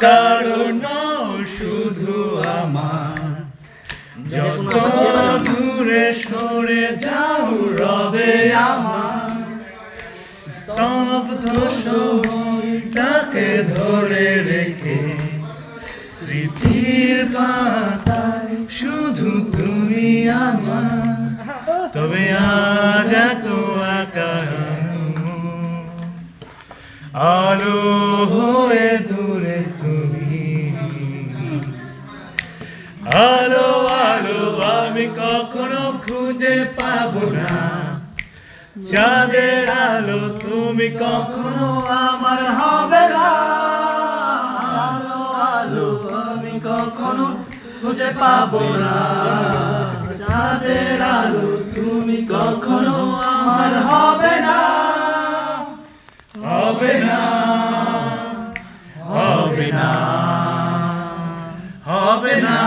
কারণ শুধু আমার, যত দূরে সরে যাও রবে আমার, স্তব্ধ সময়টাকে ধরে রেখে স্মৃতির পাতায় শুধু তুমি আমার। তবে আজ এত একা আলো হয়ে দূরে তুমি, আলো আলো আমি কখনো খুঁজে পাবো না, চাঁদের আলো তুমি কখনো আমার হবে না। আলো আলো আমি কখনো খুঁজে পাবো না, চাঁদের আলো তুমি কখনো আমার হবে না, হবে না, হবে না, হবে না।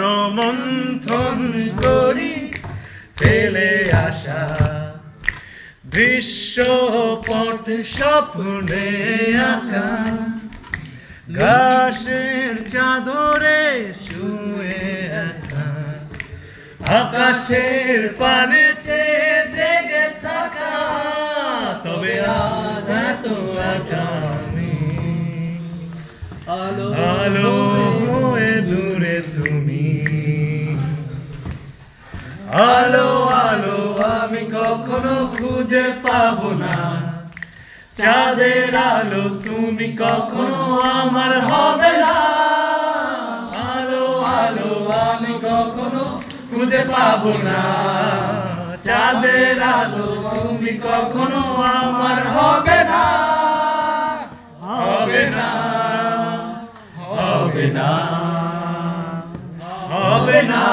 রোমন্থন করি ফেলে আসা দৃশ্যপট স্বপ্নে আঁকা, ঘাসের চাদরে শুয়ে একা, আকাশের পানে চেয়ে জেগে থাকা। তবে আজ এত একা আমি, আলো আলো হয়ে দূরে তুমি, আলো আলো আমি কখনো খুঁজে পাবো না, চাঁদের আলো তুমি কখনো আমার হবে না। আলো আলো আমি কখনো খুঁজে পাবো না, চাঁদের আলো তুমি কখনো আমার হবে না, হবে না, হবে না, হবে না।